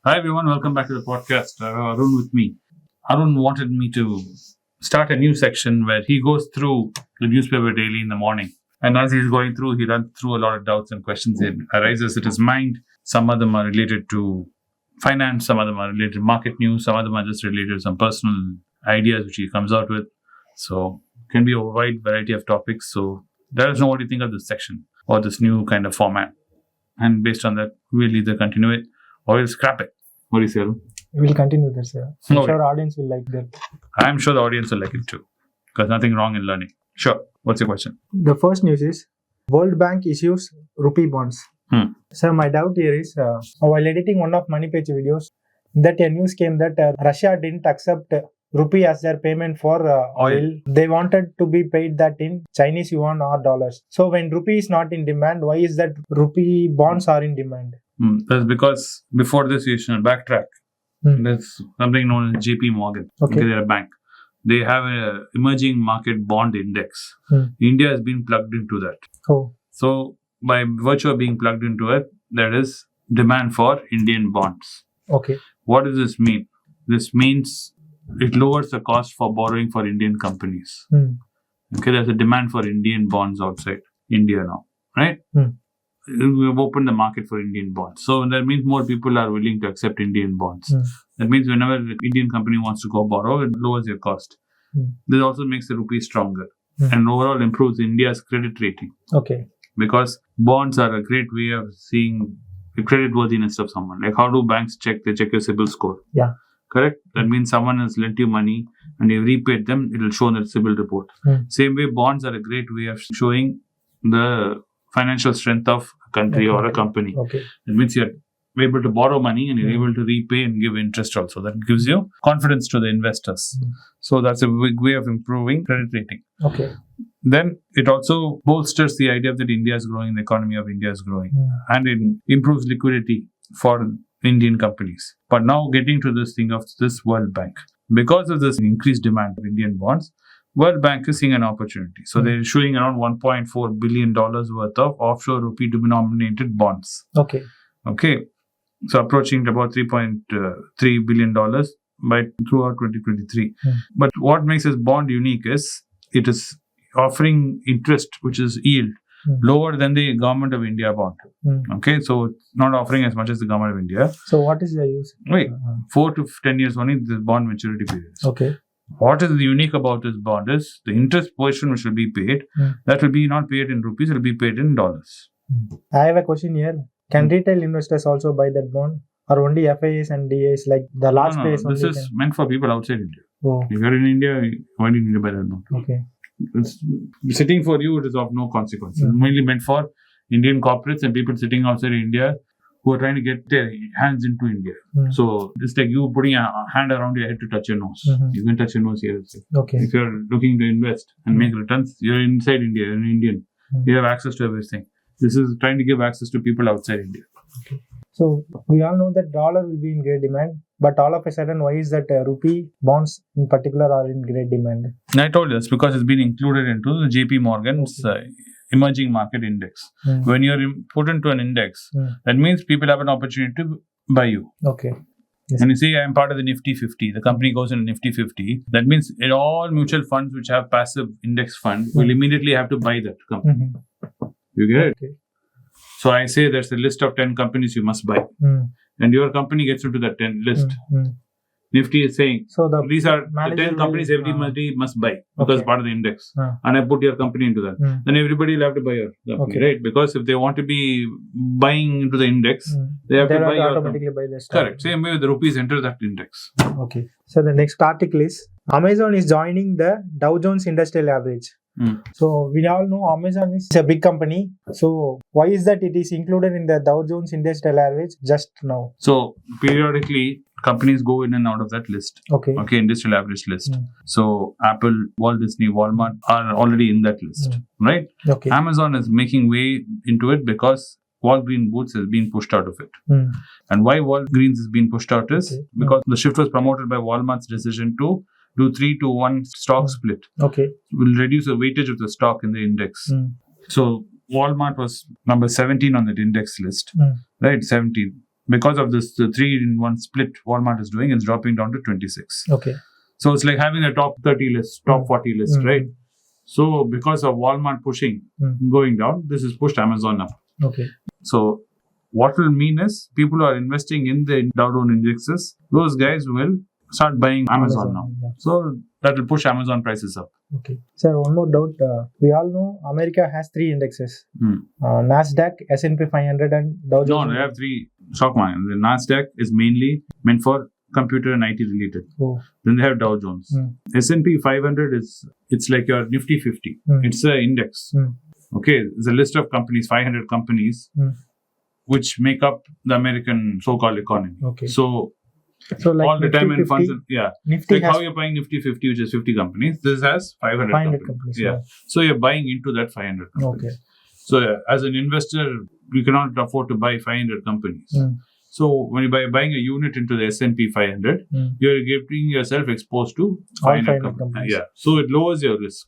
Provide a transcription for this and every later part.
Hi everyone, welcome back to the podcast. I have Arun with me. Arun wanted me to start a new section where he goes through the newspaper daily in the morning. And as he's going through, he runs through a lot of doubts and questions that arises in his mind. Some of them are related to finance, some of them are related to market news, some of them are just related to some personal ideas which he comes out with. So it can be a wide variety of topics. So let us know what you think of this section or this new kind of format. And based on that, we'll either continue it or we'll scrap it. What do you say, Arun? We will continue this. I'm Okay. sure audience will like that. I'm sure the audience will like it too. Because nothing wrong in learning. Sure. What's your question? The first news is World Bank issues rupee bonds. So my doubt here is while editing one of MoneyPage videos, that a news came that Russia didn't accept rupee as their payment for oil. They wanted to be paid that in Chinese yuan or dollars. So when rupee is not in demand, why is that rupee bonds are in demand? That's because before this, you should backtrack. There's something known as JP Morgan. Okay. They're a bank. They have an emerging market bond index. India has been plugged into that. Oh, So by virtue of being plugged into it, there is demand for Indian bonds. okay. What does this mean? This means it lowers the cost for borrowing for Indian companies. Okay, there's a demand for Indian bonds outside India now, right? We've opened the market for Indian bonds. So that means more people are willing to accept Indian bonds. That means whenever an Indian company wants to go borrow, it lowers your cost. This also makes the rupee stronger and overall improves India's credit rating, Okay. because bonds are a great way of seeing the credit worthiness of someone. Like, how do banks check? They check your CIBIL score. Yeah. Correct? That means someone has lent you money and you've repaid them, it will show in the CIBIL report. Same way, bonds are a great way of showing the financial strength of a country or a company. Okay. It means you're able to borrow money and you're able to repay and give interest also. That gives you confidence to the investors. So that's a big way of improving credit rating. Okay. Then it also bolsters the idea that India is growing, the economy of India is growing, and it improves liquidity for Indian companies. But now getting to this thing of this World Bank. Because of this increased demand of Indian bonds, World Bank is seeing an opportunity. So they're issuing around $1.4 billion worth of offshore rupee denominated bonds. Okay. Okay. So approaching about $3.3 billion by throughout 2023. But what makes this bond unique is it is offering interest, which is yield, lower than the Government of India bond. Okay. So it's not offering as much as the Government of India. So what is the use? Wait, 4 to 10 years only the bond maturity period. Okay. What is unique about this bond is the interest portion which will be paid, that will be not paid in rupees, it will be paid in dollars. I have a question here. Can retail investors also buy that bond? Or only FIAs and DAs, like the large players This only is meant for people outside India. Oh, If you're in India, why do you need to buy that bond? okay. It's sitting for you, it is of no consequence. It's mainly meant for Indian corporates and people sitting outside India who are trying to get their hands into India. So it's like you putting a hand around your head to touch your nose. You can touch your nose here. Okay. If you're looking to invest and make returns, you're inside India, you're an Indian. You have access to everything. This is trying to give access to people outside India. Okay. So we all know that dollar will be in great demand, but all of a sudden, why is that rupee bonds in particular are in great demand? And I told you that's because it's been included into the JP Morgan's emerging market index. When you're put into an index, that means people have an opportunity to buy you. Okay. And you say, I'm part of the Nifty 50. The company goes in Nifty 50. That means all mutual funds which have passive index fund will immediately have to buy that company. You get it? Okay. So I say there's a list of 10 companies you must buy. And your company gets into that 10 list. Nifty is saying, So these are the manager 10 companies will- everybody must buy because Okay. part of the index. And I put your company into that. Then everybody will have to buy your company, Okay. right? Because if they want to be buying into the index, they have to buy your company. automatically buy the stock. Correct. Same way with the rupees enter that index. Okay. So the next article is Amazon is joining the Dow Jones Industrial Average. So we all know Amazon is a big company. So why is that it is included in the Dow Jones Industrial Average just now? So periodically, companies go in and out of that list. Okay. Okay, industrial average list. So Apple, Walt Disney, Walmart are already in that list, right? Okay. Amazon is making way into it because Walgreens Boots has been pushed out of it. And why Walgreens has been pushed out is because the shift was promoted by Walmart's decision to do 3-to-1 stock split. Okay. Will reduce the weightage of the stock in the index. So Walmart was number 17 on that index list, right? 17. because of this 3-in-1 split Walmart is doing, it's dropping down to 26. Okay. So it's like having a top 30 list, top 40 list, right? So because of Walmart pushing, going down, this has pushed Amazon up. Okay. So what will mean is people who are investing in the Dow Jones indexes, those guys will start buying Amazon now. Yeah. So that will push Amazon prices up. Okay. Sir, one more doubt. We all know America has 3 indexes. Nasdaq, S&P 500 and Dow Jones. No, they have 3 stock markets. The Nasdaq is mainly meant for computer and IT related. Then they have Dow Jones. S&P 500 it's like your Nifty 50. It's an index. Okay, it's a list of companies, 500 companies, which make up the American so-called economy. Okay. So like all the Nifty time in 50, funds, Nifty like how you're buying Nifty 50, which is 50 companies. This has 500 companies. Yeah. So you're buying into that 500 companies. Okay. So as an investor, you cannot afford to buy 500 companies. So when you're buying a unit into the S&P 500, you're getting yourself exposed to 500 companies. Yeah. So it lowers your risk.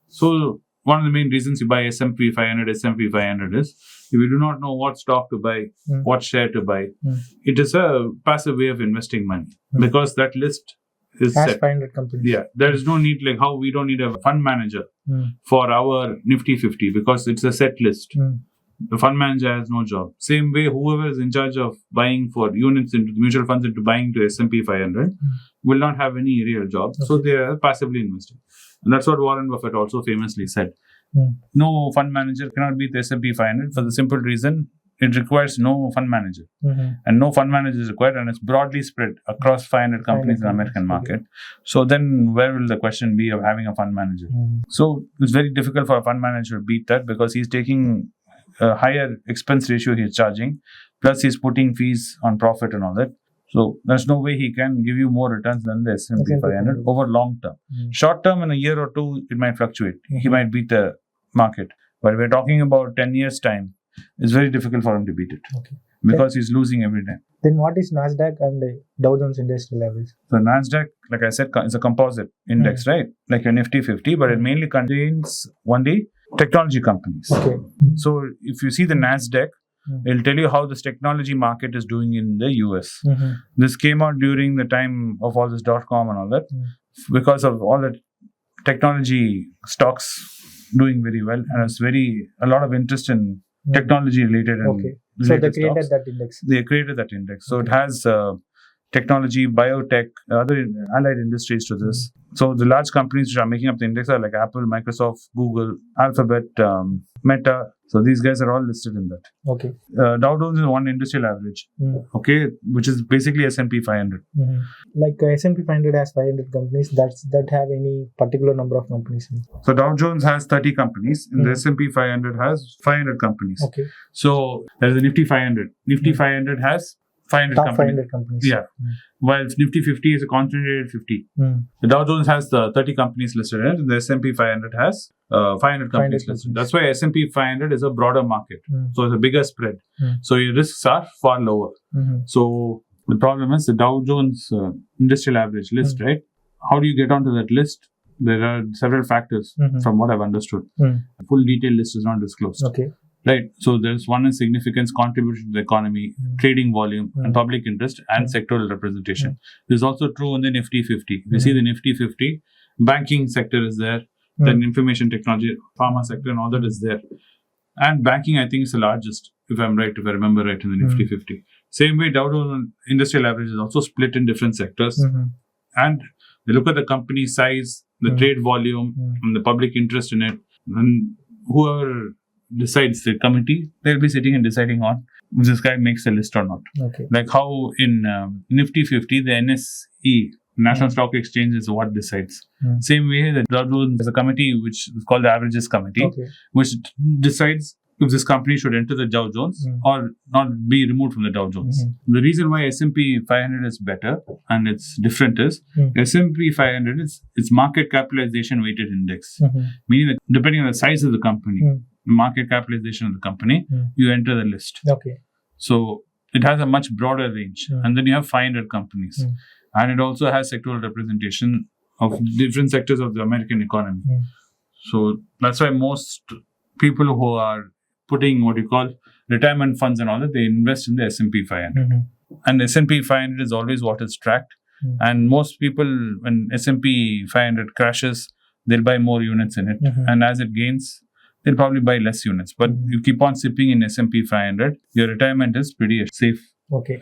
So one of the main reasons you buy S&P 500 is if you do not know what stock to buy, what share to buy, it is a passive way of investing money because that list is set. 500 companies. Yeah, there is no need, like how we don't need a fund manager for our Nifty 50 because it's a set list. The fund manager has no job. Same way, whoever is in charge of buying for units into the mutual funds into buying to S&P 500 will not have any real job. Okay. So they are passively investing. And that's what Warren Buffett also famously said. No fund manager cannot beat the S&P 500 for the simple reason it requires no fund manager. And no fund manager is required and it's broadly spread across 500 companies in the American market. So then where will the question be of having a fund manager? So it's very difficult for a fund manager to beat that because he's taking a higher expense ratio he's charging, plus he's putting fees on profit and all that. So there's no way he can give you more returns than the S&P 500 over long term. Short term, in a year or two, it might fluctuate. He might beat the market. But we're talking about 10 years' time. It's very difficult for him to beat it because he's losing every time. Then what is Nasdaq and the Dow Jones industrial average? So Nasdaq, like I said, is a composite index, right? Like your Nifty 50, but it mainly contains only technology companies. Okay. So if you see the Nasdaq, it'll tell you how this technology market is doing in the US. This came out during the time of all this .com and all that because of all the technology stocks doing very well, and it's a lot of interest in technology related and so they created that index. They created that index. So it has technology, biotech, other allied industries to this. So the large companies which are making up the index are like Apple, Microsoft, Google, Alphabet, Meta. So these guys are all listed in that. Okay. Dow Jones is one industrial average. Okay, which is basically S&P 500. Like S&P 500 has 500 companies. That have any particular number of companies? So Dow Jones has 30 companies, and the S&P 500 has 500 companies. Okay. So there's the Nifty 500. Nifty 500 has 500 top companies. 500 companies. Yeah. While Nifty 50 is a concentrated 50. The Dow Jones has the 30 companies listed in it, and the S&P 500 has 500 companies listed. That's why S&P 500 is a broader market. So it's a bigger spread. So your risks are far lower. So the problem is the Dow Jones industrial average list, right? How do you get onto that list? There are several factors from what I've understood. The full detailed list is not disclosed. Okay. Right. So there's one is significance, contribution to the economy, trading volume, and public interest, and sectoral representation. This is also true in the Nifty 50. If you see the Nifty 50, banking sector is there, then information technology, pharma sector, and all that is there. And banking, I think, is the largest, if I remember right, in the Nifty 50. Same way, Dow Jones Industrial Average is also split in different sectors. And they look at the company size, the trade volume, and the public interest in it. And whoever decides, the committee, they'll be sitting and deciding on if this guy makes a list or not. Okay. Like how in Nifty 50, the NSE, National Stock Exchange, is what decides. Same way, the Dow Jones is a committee which is called the Averages Committee, which decides if this company should enter the Dow Jones or not be removed from the Dow Jones. The reason why S&P 500 is better and it's different is S&P 500 is its market capitalization weighted index, meaning that depending on the size of the company, market capitalization of the company, you enter the list. Okay. So it has a much broader range. And then you have 500 companies. And it also has sectoral representation of different sectors of the American economy. So that's why most people who are putting what you call retirement funds and all that, they invest in the S&P 500. And S&P 500 is always what is tracked. And most people, when S&P 500 crashes, they'll buy more units in it. And as it gains, they'll probably buy less units. But you keep on sipping in S&P 500, your retirement is pretty safe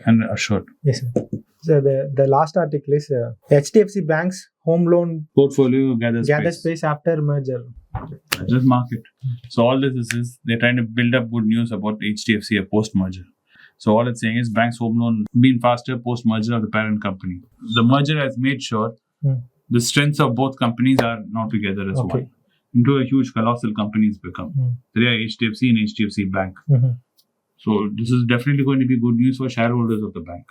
and assured. Yes, sir. So the last article is HDFC Bank's home loan portfolio gathers space after merger. Just market. So all this is they're trying to build up good news about HDFC post-merger. So all it's saying is banks' home loan been faster post-merger of the parent company. The merger has made sure the strengths of both companies are now together as one. Into a huge colossal company has become. They are HDFC and HDFC Bank. So this is definitely going to be good news for shareholders of the bank.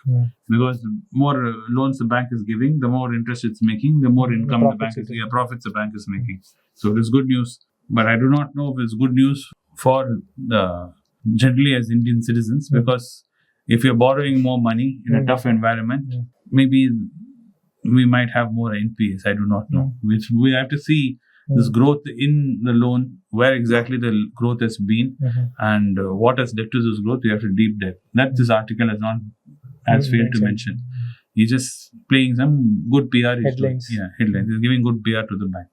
Because the more loans the bank is giving, the more interest it's making, the more income the bank is making, profits the bank is making. So it is good news. But I do not know if it's good news for the generally as Indian citizens, because if you're borrowing more money in a tough environment, maybe we might have more NPAs. I do not know. Which we have to see this growth in the loan, where exactly the growth has been, and what has led to this growth. We have to deep dive. That this article has failed to mention. He's just playing some good PR. Headlines. Headlines. He's giving good PR to the bank.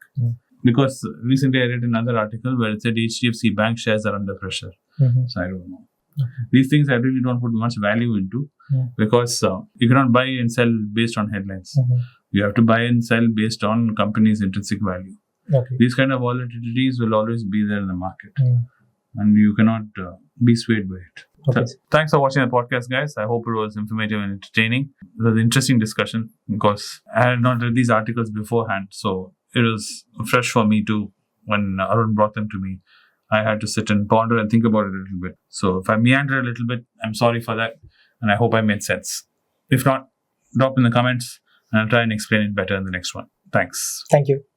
Because recently I read another article where it said HDFC Bank shares are under pressure. So I don't know. These things I really don't put much value into, because you cannot buy and sell based on headlines. You have to buy and sell based on company's intrinsic value. These kind of volatilities will always be there in the market, and you cannot be swayed by it. So, thanks for watching the podcast, guys. I hope it was informative and entertaining. It was an interesting discussion because I had not read these articles beforehand, so it was fresh for me too. When Arun brought them to me, I had to sit and ponder and think about it a little bit. So if I meander a little bit, I'm sorry for that, and I hope I made sense. If not, drop in the comments and I'll try and explain it better in the next one. Thanks. Thank you.